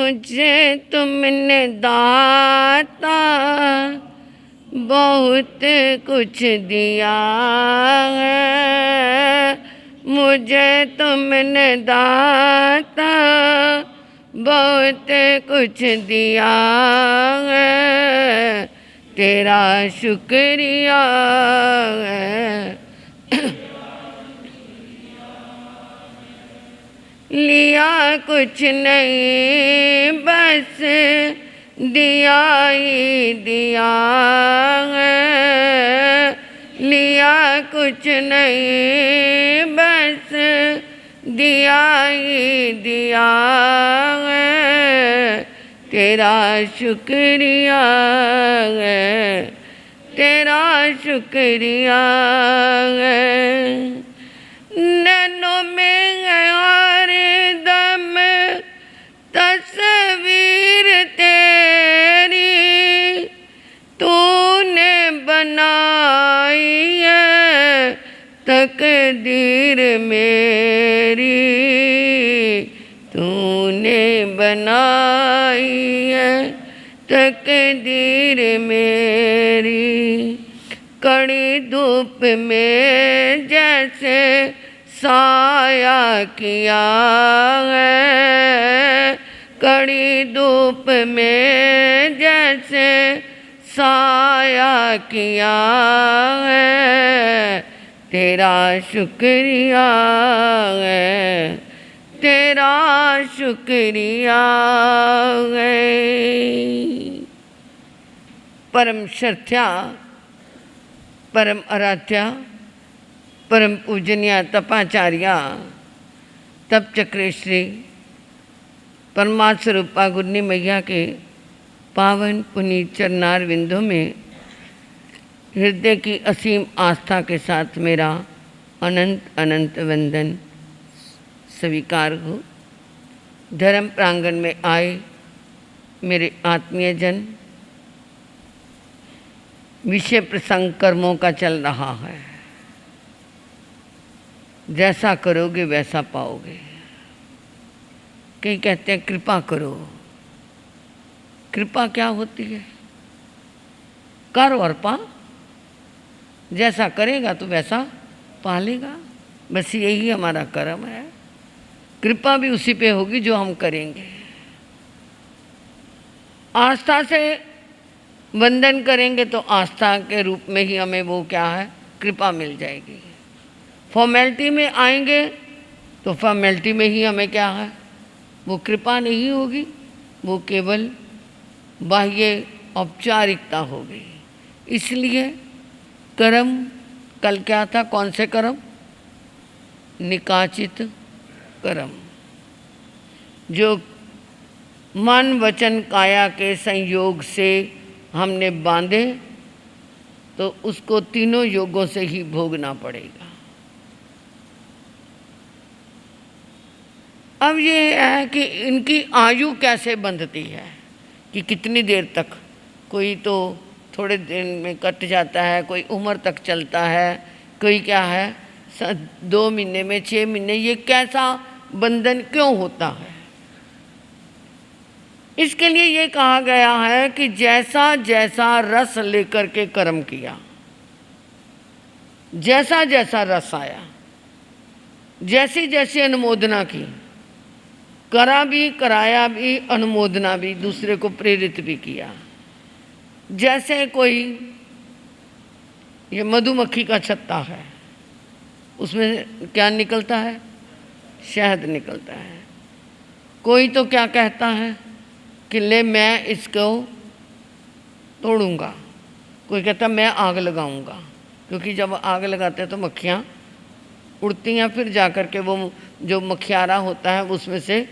मुझे तुमने दाता बहुत कुछ दिया है, मुझे तुमने दाता बहुत कुछ दिया है, तेरा शुक्रिया है। लिया कुछ नहीं बस दिया ही दिया है, लिया कुछ नहीं बस दिया ही दिया है, तेरा शुक्रिया है, तेरा शुक्रिया है। नैनों में हर दम तस्वीर तेरी तूने बनाई है, तकदीर मेरी तूने बनाई है, तकदीर मेरी। कड़ी धूप में जैसे साया किया है, कड़ी धूप में जैसे साया किया है, तेरा शुक्रिया है, तेरा शुक्रिया है। परम श्रद्धा परम आराध्या परम पूजनीय तपाचार्या तप चक्रेश्वरी परमात्म स्वरूपा गुरनी मैया के पावन पुनीत चरणार विंदों में हृदय की असीम आस्था के साथ मेरा अनंत अनंत वंदन स्वीकार हो। धर्म प्रांगण में आए मेरे आत्मीय जन, विषय प्रसंग कर्मों का चल रहा है। जैसा करोगे वैसा पाओगे। कई कहते हैं कृपा करो। कृपा क्या होती है? कर और पा। जैसा करेगा तो वैसा पा लेगा। बस यही हमारा कर्म है। कृपा भी उसी पे होगी जो हम करेंगे। आस्था से वंदन करेंगे तो आस्था के रूप में ही हमें वो क्या है, कृपा मिल जाएगी। फॉर्मेलिटी में आएंगे तो फॉर्मेलिटी में ही हमें क्या है, वो कृपा नहीं होगी, वो केवल बाह्य औपचारिकता होगी। इसलिए कर्म, कल क्या था, कौन से कर्म? निकाचित कर्म, जो मन वचन काया के संयोग से हमने बांधे तो उसको तीनों योगों से ही भोगना पड़ेगा। अब ये है कि इनकी आयु कैसे बंधती है, कि कितनी देर तक, कोई तो थोड़े दिन में कट जाता है, कोई उम्र तक चलता है, कोई क्या है 2 महीने में, 6 महीने, ये कैसा बंधन क्यों होता है? इसके लिए ये कहा गया है कि जैसा जैसा रस लेकर के कर्म किया, जैसा जैसा रस आया, जैसी जैसी अनुमोदना की, करा भी, कराया भी, अनुमोदना भी, दूसरे को प्रेरित भी किया। जैसे कोई ये मधुमक्खी का छत्ता है, उसमें क्या निकलता है? शहद निकलता है। कोई तो क्या कहता है कि ले मैं इसको तोड़ूंगा, कोई कहता मैं आग लगाऊंगा, क्योंकि जब आग लगाते हैं तो मक्खियाँ उड़ती हैं, फिर जाकर के वो जो मक्खियारा होता है उसमें से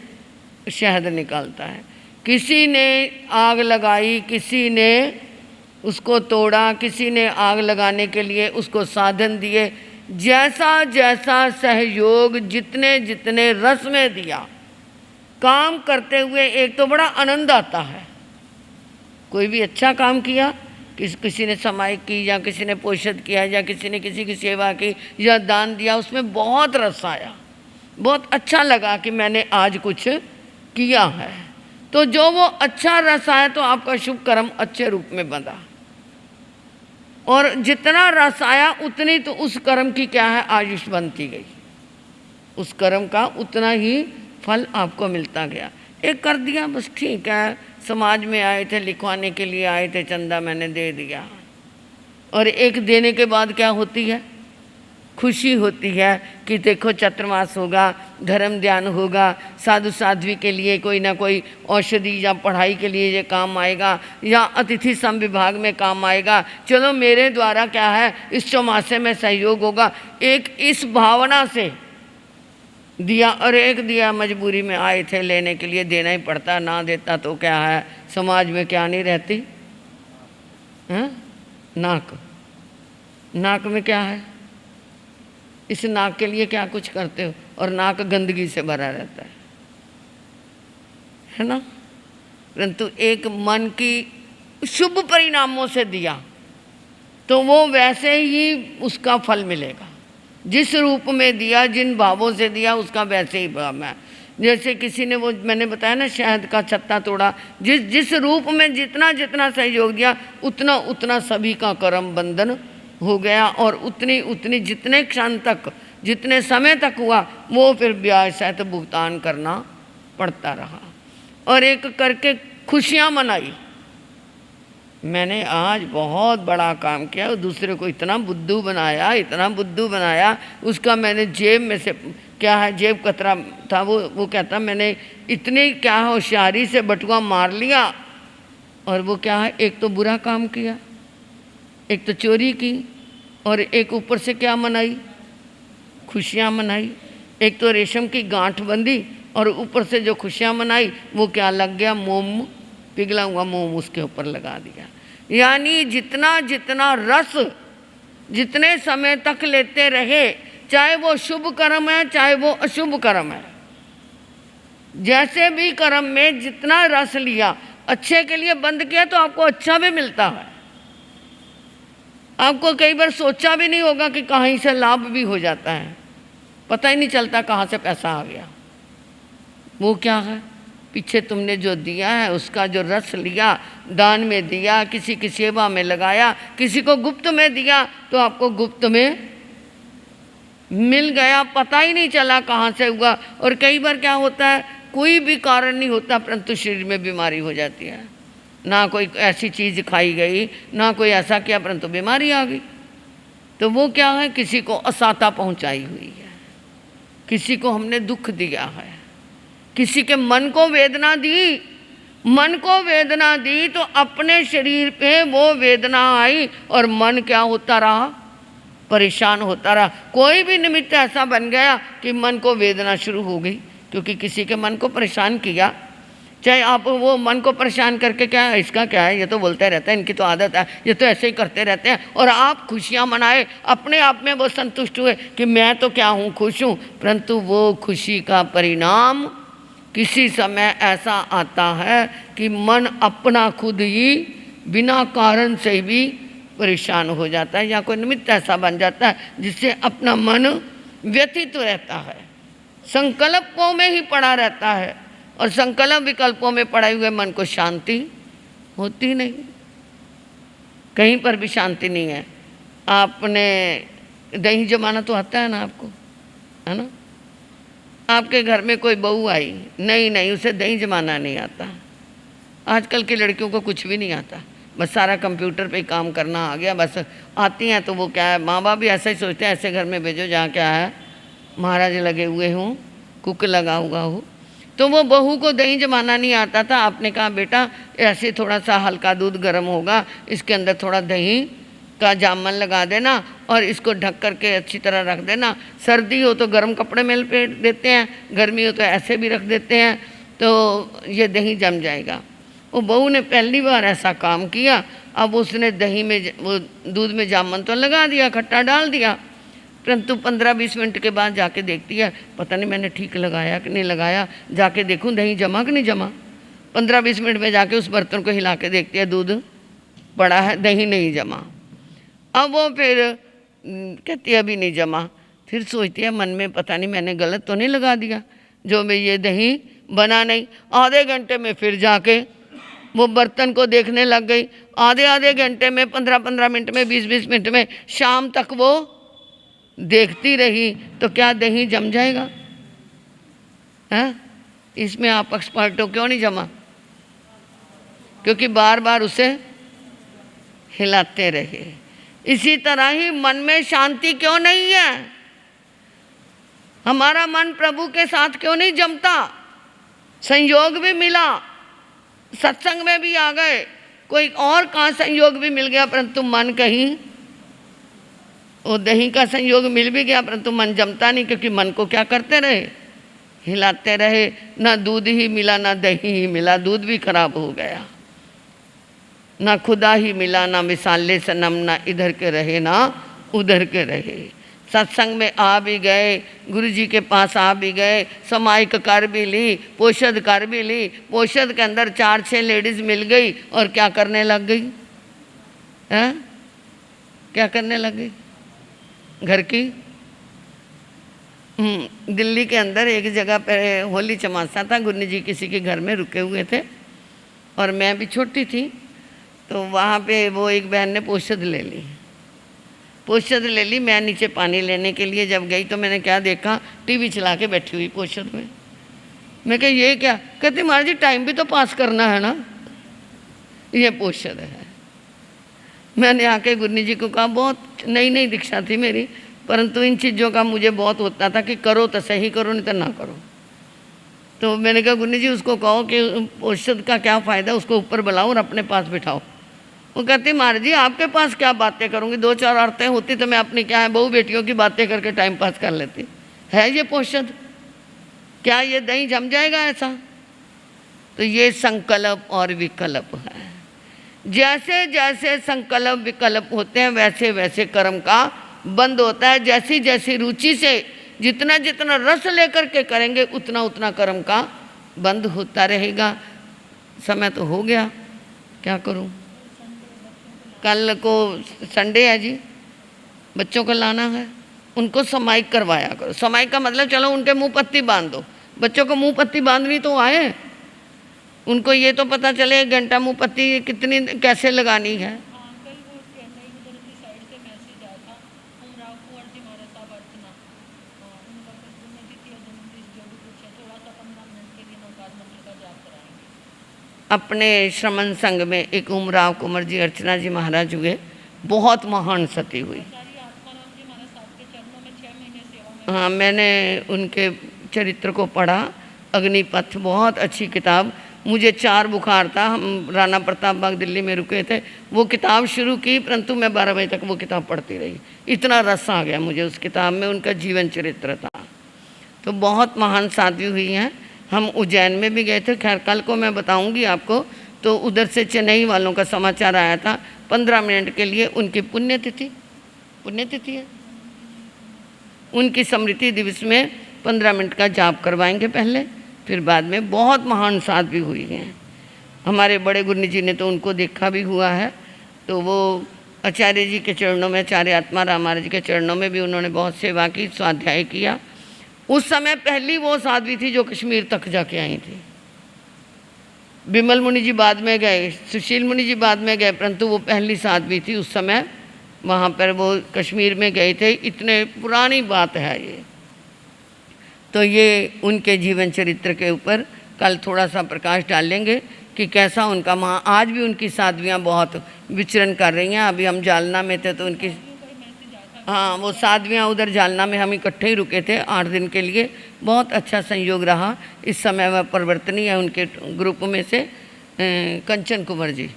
शहद निकालता है। किसी ने आग लगाई, किसी ने उसको तोड़ा, किसी ने आग लगाने के लिए उसको साधन दिए। जैसा जैसा सहयोग जितने जितने रस में दिया, काम करते हुए एक तो बड़ा आनंद आता है। कोई भी अच्छा काम किया, किसी ने समायिक की, या किसी ने पोषित किया, या किसी ने किसी की सेवा की, या दान दिया, उसमें बहुत रस आया, बहुत अच्छा लगा कि मैंने आज कुछ किया है। तो जो वो अच्छा रस आया तो आपका शुभ कर्म अच्छे रूप में बंधा, और जितना रस आया उतनी तो उस कर्म की क्या है आयुष बनती गई, उस कर्म का उतना ही फल आपको मिलता गया। एक कर दिया बस ठीक है, समाज में आए थे, लिखवाने के लिए आए थे, चंदा मैंने दे दिया, और एक देने के बाद क्या होती है, खुशी होती है कि देखो चतुर्मास होगा, धर्म ध्यान होगा, साधु साध्वी के लिए कोई ना कोई औषधि या पढ़ाई के लिए ये काम आएगा, या अतिथि सम विभाग में काम आएगा, चलो मेरे द्वारा क्या है इस चौमासे में सहयोग होगा। एक इस भावना से दिया, और एक दिया मजबूरी में आए थे लेने के लिए, देना ही पड़ता, ना देता तो क्या है समाज में क्या नहीं रहती है, नाक, नाक में क्या है, इस नाक के लिए क्या कुछ करते हो, और नाक गंदगी से भरा रहता है ना। परंतु एक मन की शुभ परिणामों से दिया तो वो वैसे ही उसका फल मिलेगा, जिस रूप में दिया, जिन भावों से दिया उसका वैसे ही भाव है। जैसे किसी ने वो मैंने बताया ना शहद का छत्ता तोड़ा, जिस रूप में जितना जितना सहयोग दिया उतना उतना सभी का कर्म बंधन हो गया, और उतनी उतनी जितने क्षण तक, जितने समय तक हुआ वो फिर ब्याज सहित भुगतान करना पड़ता रहा। और एक करके खुशियाँ मनाई, मैंने आज बहुत बड़ा काम किया, दूसरे को इतना बुद्धू बनाया, इतना बुद्धू बनाया, उसका मैंने जेब में से क्या है, जेब कतरा था, वो कहता मैंने इतनी क्या होशियारी से बटुआ मार लिया, और वो क्या है एक तो बुरा काम किया, एक तो चोरी की, और एक ऊपर से क्या मनाई, खुशियाँ मनाई। एक तो रेशम की गांठ बंधी और ऊपर से जो खुशियाँ मनाई वो क्या लग गया, मोम, पिघला हुआ मोम उसके ऊपर लगा दिया। यानी जितना जितना रस जितने समय तक लेते रहे, चाहे वो शुभ कर्म है चाहे वो अशुभ कर्म है, जैसे भी कर्म में जितना रस लिया, अच्छे के लिए बंद किया तो आपको अच्छा भी मिलता है। आपको कई बार सोचा भी नहीं होगा कि कहीं से लाभ भी हो जाता है, पता ही नहीं चलता कहाँ से पैसा आ गया। वो क्या है, पीछे तुमने जो दिया है उसका जो रस लिया, दान में दिया, किसी की सेवा में लगाया, किसी को गुप्त में दिया तो आपको गुप्त में मिल गया, पता ही नहीं चला कहाँ से हुआ। और कई बार क्या होता है, कोई भी कारण नहीं होता परंतु शरीर में बीमारी हो जाती है, ना कोई ऐसी चीज़ खाई गई, ना कोई ऐसा किया परंतु बीमारी आ गई। तो वो क्या है, किसी को असाता पहुंचाई हुई है, किसी को हमने दुख दिया है, किसी के मन को वेदना दी, मन को वेदना दी तो अपने शरीर पे वो वेदना आई और मन क्या होता रहा, परेशान होता रहा। कोई भी निमित्त ऐसा बन गया कि मन को वेदना शुरू हो गई, क्योंकि किसी के मन को परेशान किया। चाहे आप वो मन को परेशान करके क्या है, इसका क्या है, ये तो बोलते रहते हैं, इनकी तो आदत है, ये तो ऐसे ही करते रहते हैं, और आप खुशियाँ मनाए, अपने आप में वो संतुष्ट हुए कि मैं तो क्या हूँ, खुश हूँ। परंतु वो खुशी का परिणाम किसी समय ऐसा आता है कि मन अपना खुद ही बिना कारण से भी परेशान हो जाता है, या कोई निमित्त ऐसा बन जाता है जिससे अपना मन व्यथित रहता है, संकल्पों में ही पड़ा रहता है, और संकल्प विकल्पों में पड़े हुए मन को शांति होती नहीं, कहीं पर भी शांति नहीं है। आपने दही जमाना तो आता है ना आपको, है ना। आपके घर में कोई बहू आई, नहीं उसे दही जमाना नहीं आता। आजकल की लड़कियों को कुछ भी नहीं आता, बस सारा कंप्यूटर पे काम करना आ गया, बस आती हैं तो वो क्या है, माँ बाप भी ऐसा ही सोचते हैं, ऐसे घर में भेजो जहाँ क्या है महाराज लगे हुए हों, कुक लगा हुआ हो। तो वो बहू को दही जमाना नहीं आता था। आपने कहा बेटा ऐसे थोड़ा सा हल्का दूध गर्म होगा, इसके अंदर थोड़ा दही का जामन लगा देना और इसको ढक करके अच्छी तरह रख देना। सर्दी हो तो गर्म कपड़े में लपेट देते हैं, गर्मी हो तो ऐसे भी रख देते हैं, तो ये दही जम जाएगा। वो बहू ने पहली बार ऐसा काम किया। अब उसने दही में वो दूध में जामन तो लगा दिया, खट्टा डाल दिया, परंतु 15-20 मिनट के बाद जाके देखती है, पता नहीं मैंने ठीक लगाया कि नहीं लगाया, जाके देखूं दही जमा कि नहीं जमा। 15-20 मिनट में जाके उस बर्तन को हिला के देखती है, दूध पड़ा है, दही नहीं जमा। अब वो फिर कहती है अभी नहीं जमा। फिर सोचती है मन में, पता नहीं मैंने गलत तो नहीं लगा दिया, जो मैं ये दही बना नहीं। आधे घंटे में फिर जाके वो बर्तन को देखने लग गई। आधे आधे घंटे में, 15-15 मिनट में, 20-20 मिनट में, शाम तक वो देखती रही। तो क्या दही जम जाएगा? हैं? इसमें आप एक्सपर्ट हो, क्यों नहीं जमा? क्योंकि बार बार उसे हिलाते रहे। इसी तरह ही मन में शांति क्यों नहीं है? हमारा मन प्रभु के साथ क्यों नहीं जमता? संयोग भी मिला, सत्संग में भी आ गए, कोई और कहाँ संयोग भी मिल गया, परंतु मन कहीं, वो दही का संयोग मिल भी गया परंतु मन जमता नहीं। क्योंकि मन को क्या करते रहे? हिलाते रहे। ना दूध ही मिला, ना दही ही मिला, दूध भी खराब हो गया। ना खुदा ही मिला, ना मिसाले सनम, ना इधर के रहे ना उधर के रहे। सत्संग में आ भी गए, गुरु जी के पास आ भी गए, समाइक कर भी ली, पोषद कर भी ली। पोषद के अंदर 4-6 लेडीज मिल गई और क्या करने लग गई? हैं? क्या करने लग गई? घर की दिल्ली के अंदर एक जगह पे होली चमासा था। गुरु जी किसी के घर में रुके हुए थे और मैं भी छोटी थी। तो वहाँ पे वो एक बहन ने पोषद ले ली। पोषद ले ली। मैं नीचे पानी लेने के लिए जब गई तो मैंने क्या देखा? टीवी चला के बैठी हुई पोषद में। मैं कहा ये क्या? कहती महाराज जी टाइम भी तो पास करना है ना, ये पोषद है। मैंने आके गुरु जी को कहा, बहुत नई नई दीक्षा थी मेरी, परंतु इन चीज़ों का मुझे बहुत होता था कि करो तो सही करो, नहीं तो ना करो। तो मैंने कहा गुरु जी उसको कहो कि औषध का क्या फ़ायदा, उसको ऊपर बुलाओ और अपने पास बिठाओ। वो कहती महाराज जी आपके पास क्या बातें करूँगी, 2-4 औरतें होती तो मैं अपनी क्या है बहू बेटियों की बातें करके टाइम पास कर लेती। है ये औषध? क्या ये दही जम जाएगा ऐसा? तो ये संकल्प और विकल्प है। जैसे जैसे संकल्प विकल्प होते हैं वैसे वैसे कर्म का बंद होता है। जैसी जैसी रुचि से जितना जितना रस लेकर के करेंगे उतना उतना कर्म का बंद होता रहेगा। समय तो हो गया, क्या करूं? कल को संडे है जी, बच्चों को लाना है, उनको समाइक करवाया करो। समाइक का मतलब चलो उनके मुंह पत्ती बांध दो। बच्चों को मुंह पत्ती बांधनी तो आए, उनको ये तो पता चले 1 घंटा मुंह पत्ती कितनी कैसे लगानी है। अपने श्रमण संघ में एक उमराव कुंवर जी, अर्चना जी महाराज हुए, बहुत महान सती हुई। हाँ, मैंने उनके चरित्र को पढ़ा, अग्निपथ, बहुत अच्छी किताब। मुझे 4 बुखार था, हम राणा प्रताप बाग दिल्ली में रुके थे। वो किताब शुरू की परंतु मैं 12 बजे तक वो किताब पढ़ती रही। इतना रस आ गया मुझे उस किताब में, उनका जीवन चरित्र था। तो बहुत महान साध्वी हुई हैं। हम उज्जैन में भी गए थे, खैर कल को मैं बताऊंगी आपको। तो उधर से चेन्नई वालों का समाचार आया था, 15 मिनट के लिए उनकी पुण्यतिथि है, उनकी स्मृति दिवस में 15 मिनट का जाप करवाएंगे पहले, फिर बाद में। बहुत महान साध्वी हुई हैं। हमारे बड़े गुरु जी ने तो उनको देखा भी हुआ है। तो वो आचार्य जी के चरणों में, आचार्य आत्मा राम महाराज के चरणों में भी उन्होंने बहुत सेवा की, स्वाध्याय किया। उस समय पहली वो साध्वी थी जो कश्मीर तक जाके आई थी। बिमल मुनि जी बाद में गए, सुशील मुनि जी बाद में गए, परंतु वो पहली साध्वी थी उस समय। वहाँ पर वो कश्मीर में गए थे, इतने पुरानी बात है ये। तो ये उनके जीवन चरित्र के ऊपर कल थोड़ा सा प्रकाश डालेंगे कि कैसा उनका वहाँ आज भी उनकी साध्वियाँ बहुत विचरण कर रही हैं। अभी हम जालना में थे तो उनकी, हाँ, वो साध्वियाँ उधर जालना में हम इकट्ठे ही रुके थे 8 दिन के लिए। बहुत अच्छा संयोग रहा। इस समय वह परिवर्तनीय है उनके ग्रुप में से कंचन कुंवर जी।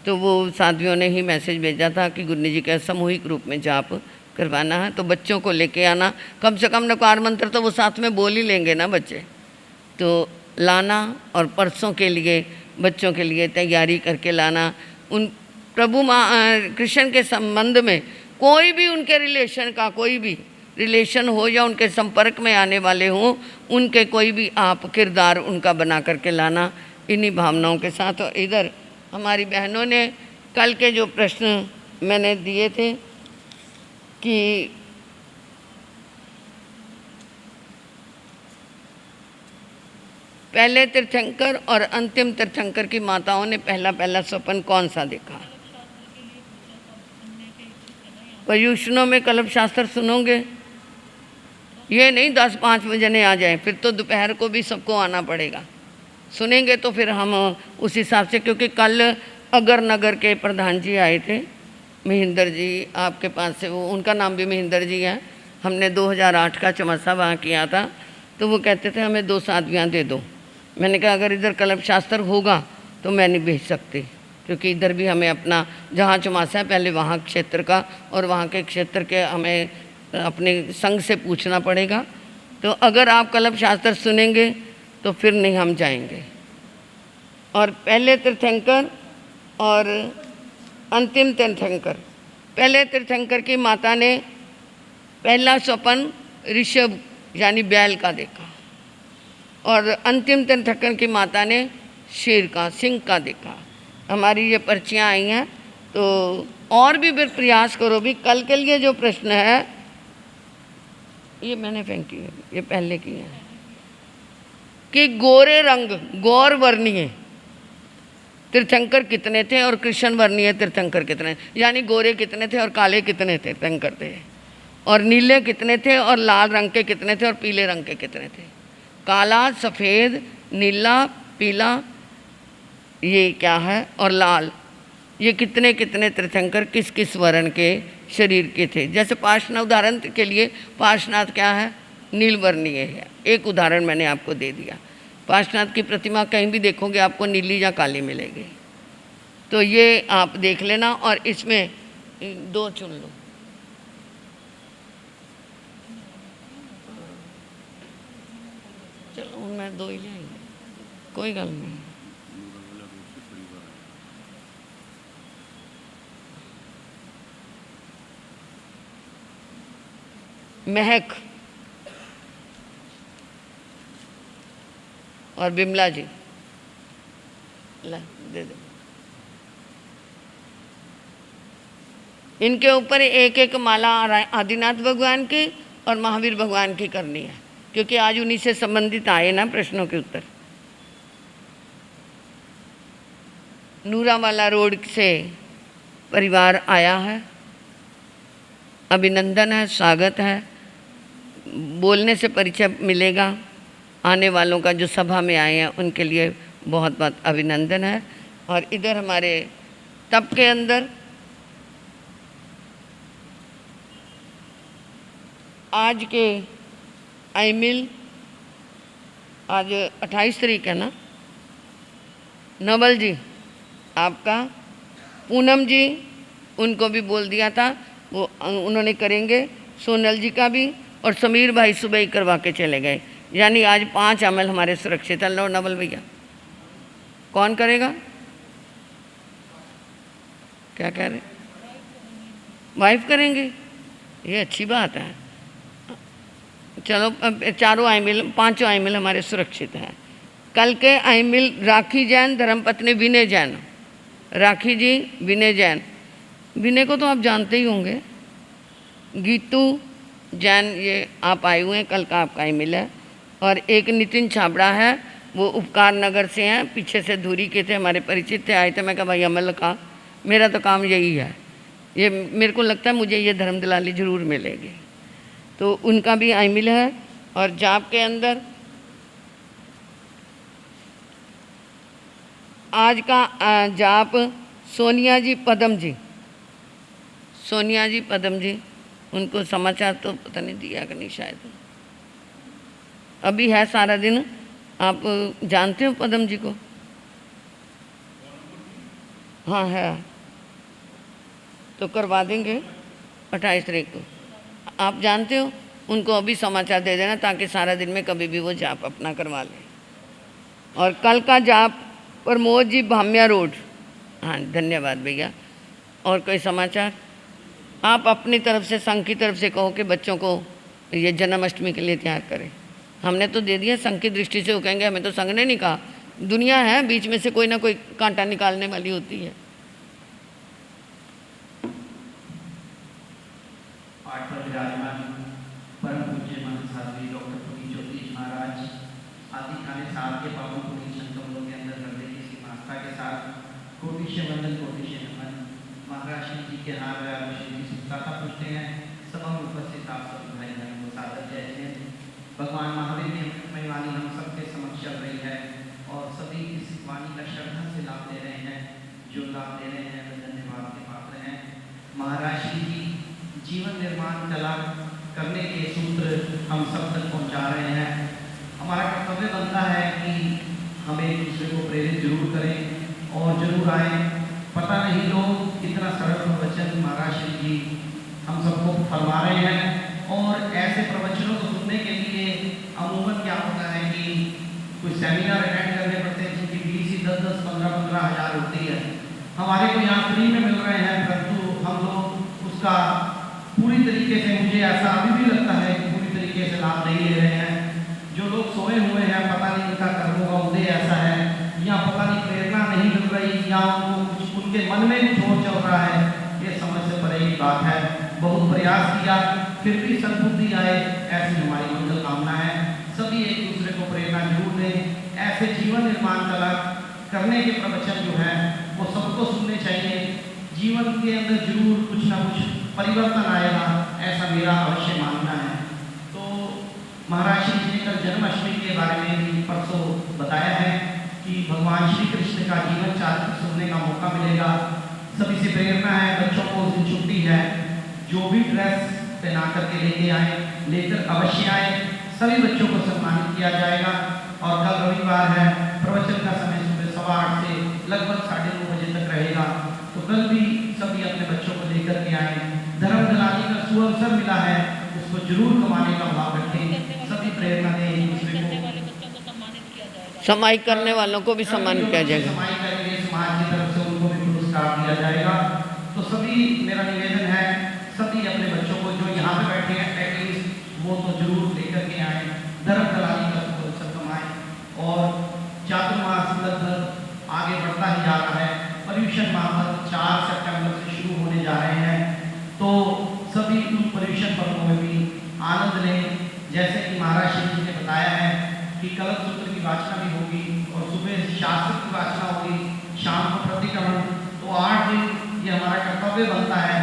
तो वो साध्वियों ने ही मैसेज भेजा था कि गुरु जी का सामूहिक रूप में जाप करवाना है, तो बच्चों को लेके आना। कम से कम नकार मंत्र तो वो साथ में बोल ही लेंगे ना बच्चे, तो लाना। और परसों के लिए बच्चों के लिए तैयारी करके लाना। उन प्रभु कृष्ण के संबंध में कोई भी उनके रिलेशन का कोई भी रिलेशन हो या उनके संपर्क में आने वाले हों, उनके कोई भी आप किरदार उनका बना करके लाना, इन्हीं भावनाओं के साथ। और इधर हमारी बहनों ने कल के जो प्रश्न मैंने दिए थे कि पहले तीर्थंकर और अंतिम तीर्थंकर की माताओं ने पहला पहला स्वप्न कौन सा देखा? पर्युषणों में कल्प शास्त्र सुनोगे, ये नहीं 10-5 बजे नहीं आ जाए, फिर तो दोपहर को भी सबको आना पड़ेगा। सुनेंगे तो फिर हम उस हिसाब से, क्योंकि कल अगर नगर के प्रधान जी आए थे, महेंद्र जी आपके पास से, वो उनका नाम भी महेंद्र जी है। हमने 2008 का चमत्सा वहाँ किया था, तो वो कहते थे हमें 2 साधवियाँ दे दो। मैंने कहा अगर इधर कल्प शास्त्र होगा तो मैं नहीं भेज सकती, क्योंकि इधर भी हमें अपना जहाँ चमासा है पहले वहाँ क्षेत्र का और वहाँ के क्षेत्र के हमें अपने संघ से पूछना पड़ेगा। तो अगर आप कल्प शास्त्र सुनेंगे तो फिर नहीं हम जाएंगे। और पहले तीर्थंकर और अंतिम तीर्थंकर, पहले तीर्थंकर की माता ने पहला स्वप्न ऋषभ यानी बैल का देखा और अंतिम तीर्थंकर की माता ने शेर का, सिंह का देखा। हमारी ये पर्चियाँ आई हैं, तो और भी फिर प्रयास करो। भी कल के लिए जो प्रश्न है ये मैंने फेंकी है, ये पहले की है कि गोरे रंग गौर वर्णीय तीर्थंकर कितने थे और कृष्ण वर्णीय तीर्थंकर कितने, यानी गोरे कितने थे और काले कितने तीर्थंकर थे, और नीले कितने थे और लाल रंग के कितने थे और पीले रंग के कितने थे। काला, सफ़ेद, नीला, पीला, ये क्या है, और लाल, ये कितने कितने तीर्थंकर किस किस वर्ण के शरीर के थे। जैसे पार्श्वनाथ, उदाहरण के लिए पार्श्वनाथ क्या है, नीलवर्णीय है। एक उदाहरण मैंने आपको दे दिया। पार्श्वनाथ की प्रतिमा कहीं भी देखोगे आपको नीली या काली मिलेगी। तो ये आप देख लेना और इसमें 2 चुन लो। चलो मैं 2 ही जाएंगे, कोई गल नहीं। महक और बिमला जी, ला दे दो। इनके ऊपर एक एक माला आदिनाथ भगवान की और महावीर भगवान की करनी है, क्योंकि आज उन्हीं से संबंधित आए ना प्रश्नों के उत्तर। नूरावाला रोड से परिवार आया है, अभिनंदन है, स्वागत है। बोलने से परिचय मिलेगा। आने वालों का जो सभा में आए हैं उनके लिए बहुत बहुत अभिनंदन है। और इधर हमारे तप के अंदर आज के आईमिल, आज 28 तारीख है ना, नवल जी आपका, पूनम जी उनको भी बोल दिया था, वो उन्होंने करेंगे। सोनल जी का भी, और समीर भाई सुबह ही करवा के चले गए। यानी आज 5 अमल हमारे सुरक्षित है। लो नवल भैया, कौन करेगा? क्या कह रहे? वाइफ करेंगे, ये अच्छी बात है। चलो 4 आईमिल, 5 आईमिल हमारे सुरक्षित हैं। कल के आईमिल राखी जैन, धर्मपत्नी विनय जैन। राखी जी, विनय जैन, विनय को तो आप जानते ही होंगे। गीतू जैन, ये आप आए हुए हैं, कल का आपका आईमिल है। और एक नितिन छाबड़ा है, वो उपकार नगर से हैं, पीछे से धूरी के थे, हमारे परिचित थे, आए थे। मैं कहा भाई अमल का, मेरा तो काम यही है, ये मेरे को लगता है मुझे ये धर्म दिलाली ज़रूर मिलेगी। तो उनका भी आईमिल है। और जाप के अंदर आज का जाप सोनिया जी पदम जी, सोनिया जी पदम जी, उनको समाचार तो पता नहीं दिया कि नहीं, शायद अभी है सारा दिन। आप जानते हो पदम जी को? हाँ है, तो करवा देंगे 28 तारीख को। आप जानते हो, उनको अभी समाचार दे देना ताकि सारा दिन में कभी भी वो जाप अपना करवा लें। और कल का जाप प्रमोद जी, भामिया रोड। हाँ धन्यवाद भैया। और कोई समाचार? आप अपनी तरफ से, संघ की तरफ से कहो कि बच्चों को ये जन्माष्टमी के लिए तैयार करें। हमने तो दे दिया, संघ की दृष्टि से वो कहेंगे हमें तो संघ ने नहीं कहा। दुनिया है, बीच में से कोई ना कोई कांटा निकालने वाली होती है। परम पूज्य महंत साध्वी डॉक्टर पुनीत ज्योति महाराज, आदि खाने साल के पापों को नीचन कमलों के अंदर कर देगी इसी आस्था के साथ कोटिश वंदन कोटिश नमन। महाराज श्री जी के हार श्री जी सुखता पूछते हैं। सभा में उपस्थित आप सभी भाई बहनों को सादर जय जय। भगवान महावीर की अमृतमय वाणी हम सबके समक्ष चल रही है और सभी इस वाणी का श्रद्धा से लाभ ले रहे हैं। जो लाभ ले रहे हैं वे धन्यवाद के पात्र हैं। महाराज श्री जी जीवन निर्माण कला करने के सूत्र हम सब तक पहुंचा रहे हैं। हमारा कर्तव्य बनता है कि हम एक दूसरे को प्रेरित जरूर करें और जरूर आए। पता नहीं लोग इतना सरल प्रवचन महाराज श्री जी हम सबको फरमा रहे हैं और ऐसे प्रवचनों को सुनने के लिए अमूमन क्या होता है कि कोई सेमिनार अटेंड करने पड़ते हैं जिनकी फीस ही 10-10, 15-15 हज़ार होती है। हमारे को यहाँ फ्री में मिल रहे हैं, परंतु हम लोग उसका पूरी तरीके से, मुझे ऐसा अभी भी लगता है कि पूरी तरीके से लाभ नहीं ले रहे हैं। जो लोग सोए हुए हैं, पता नहीं उनका कर्मों का उदय ऐसा है, या पता नहीं प्रेरणा नहीं मिल रही, या उनको उनके मन में कुछ और चल रहा है। ये समझ से परे की बात है। बहुत प्रयास किया फिर भी सद्बुद्धि आए, ऐसी हमारी मंगल कामना है। सभी एक दूसरे को प्रेरणा जरूर दें। ऐसे जीवन निर्माण कला करने के प्रवचन जो है वो सबको सुनने चाहिए। जीवन के अंदर जरूर कुछ ना कुछ परिवर्तन आएगा, ऐसा मेरा अवश्य मानना है। तो महाराज श्री जी ने कल जन्माष्टमी के बारे में भी परसों बताया है कि भगवान श्री कृष्ण का जीवन चरित्र सुनने का मौका मिलेगा। सभी से प्रेरणा है, बच्चों को उस दिन छुट्टी है, जो भी ड्रेस पहना करके लेके आए, लेकर अवश्य आए। सभी बच्चों को सम्मानित किया जाएगा। और कल रविवार है, प्रवचन का समय सुबह 8:15 से लगभग 9:30 बजे तक रहेगा। तो कल भी सभी अपने बच्चों को लेकर के आए। धर्म दिलाने का सुअवसर मिला है, उसको जरूर कमाने का भाव रखें। सभी प्रेरणा दें एक दूसरे को। समाई करने वालों को भी सम्मानित किया जाएगा। समाई करेंगे, समाज की तरफ से उनको भी पुरस्कार दिया जाएगा। तो सभी मेरा निवेदन है, सभी अपने बच्चों को जो यहाँ पे बैठे हैं एटलीस्ट वो तो जरूर लेकर के आए। धर्म दिलाने का सुअवसर कमाएं। और चातुर्मास लगभग आगे बढ़ता ही जा रहा है। पर्यूषण माह 4 सितंबर से शुरू होने जा रहे हैं। तो सभी उन पर्यूषण पर्वों में भी आनंद लें। जैसे कि महाराज श्री जी ने बताया है कि कलश सूत्र की वाचना भी होगी और सुबह शास्त्र की वाचना होगी, शाम को प्रतिक्रमण। तो 8 दिन ये हमारा कर्तव्य बनता है।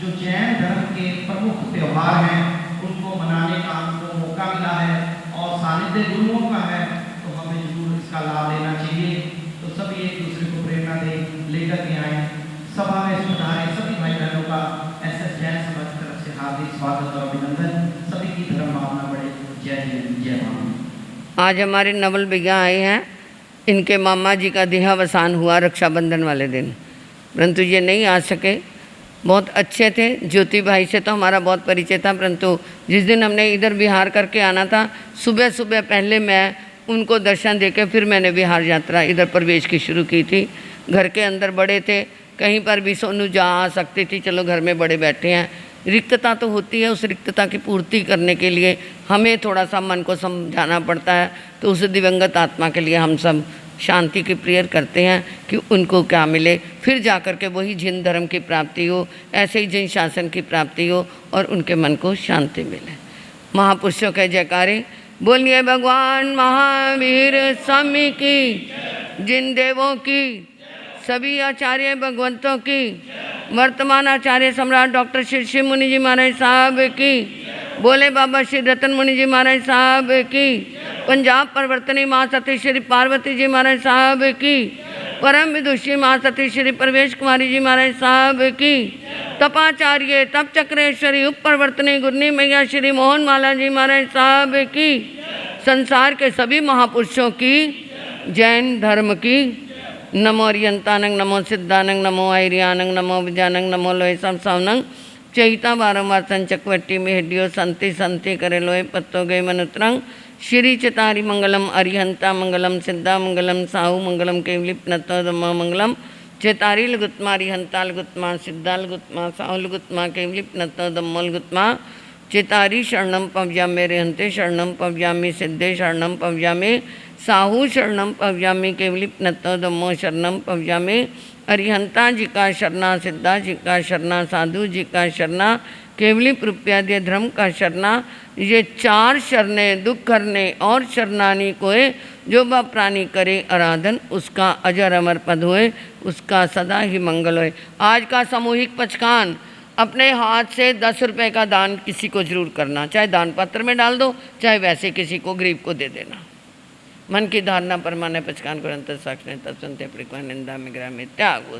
जो जैन धर्म के प्रमुख त्यौहार हैं उनको मनाने का हमको मौका मिला है और सानिध्य गुरुओं का है, तो हमें जरूर इसका लाभ लेना चाहिए। तो सभी एक दूसरे को प्रेरणा दें, लेकर के आए। सभा में सुधारे सभी भाई बहनों का SS जैन समाज की तरफ से हार्दिक स्वागत और अभिनंदन। सभी की धर्म भावना बढ़े। जय हिंद, जय भारत। आज हमारे नवल भैया आए हैं। इनके मामा जी का देहावसान हुआ रक्षाबंधन वाले दिन, परंतु ये नहीं आ सके। बहुत अच्छे थे। ज्योति भाई से तो हमारा बहुत परिचय था, परंतु जिस दिन हमने इधर बिहार करके आना था, सुबह सुबह पहले मैं उनको दर्शन देके फिर मैंने बिहार यात्रा इधर प्रवेश की शुरू की थी। घर के अंदर बड़े थे, कहीं पर भी सोनू जा आ सकती थी, चलो घर में बड़े बैठे हैं। रिक्तता तो होती है, उस रिक्तता की पूर्ति करने के लिए हमें थोड़ा सा मन को समझाना पड़ता है। तो उस दिवंगत आत्मा के लिए हम सब शांति की प्रेयर करते हैं कि उनको क्या मिले, फिर जा कर के वही जिन धर्म की प्राप्ति हो, ऐसे ही जिन शासन की प्राप्ति हो और उनके मन को शांति मिले। महापुरुषों के जयकारे बोलिए। भगवान महावीर स्वामी की, जिन देवों की, सभी आचार्य भगवंतों की, वर्तमान आचार्य सम्राट डॉक्टर श्री शिव मुनि जी महाराज साहब की, बोले बाबा श्री रतन मुनि जी महाराज साहब की, पंजाब परिवर्तनी माँ सती श्री पार्वती जी महाराज साहब की, परम विदुषी माँ सती श्री प्रवेश कुमारी जी महाराज साहब की, तपाचार्य तप चक्रेश्वरी उप परिवर्तनी गुरनी मैया श्री मोहन माला जी महाराज साहब की, संसार के सभी महापुरुषों की, जैन धर्म की। नमो अरियंतानंग, नमो सिद्धानंग, नमो आयरियानंग, नमो विजानंग, नमो लोय संसावनंग, चैता बारंबार संचकवट्टी में हड्डियों संति संति करे लोय पत्तो गए मनुत्रंग, श्री चतारी मंगलम अरिहंता मंगलम सिद्धा मंगलम साहु मंगलम केवलिप नतो दम्मा मंगलम, चेतारी लुगुत्मा अरिहंता लुगुत्मा सिद्धा लुगुत्मा साहु लुगुत्मा केवलिप नतो दम्मो लुगुत्मा, चेतारी शरणम पव्यामे रेहंते शरणम पव्यामी सिद्धे शरणम पव्यामे साहू शरणम पव्यामी केवलिप नतो दम्मो शरणम पव्यामे, अरिहंता जी का शरणा सिद्धा जी का शरणा साधु जी का शरणा केवली प्रप्याद्य धर्म का शरणा, ये 4 शरणें दुख करने और शरणानी कोय, जो वह प्राणी करे आराधन, उसका अजर अमर पद होए, उसका सदा ही मंगल होए। आज का सामूहिक पचकान, अपने हाथ से 10 रुपये का दान किसी को जरूर करना, चाहे दान पत्र में डाल दो, चाहे वैसे किसी को गरीब को दे देना। मन की धारणा परमाने पचकान को अंतर साक्षी तत्संत निंदा में ग्रह में त्याग हो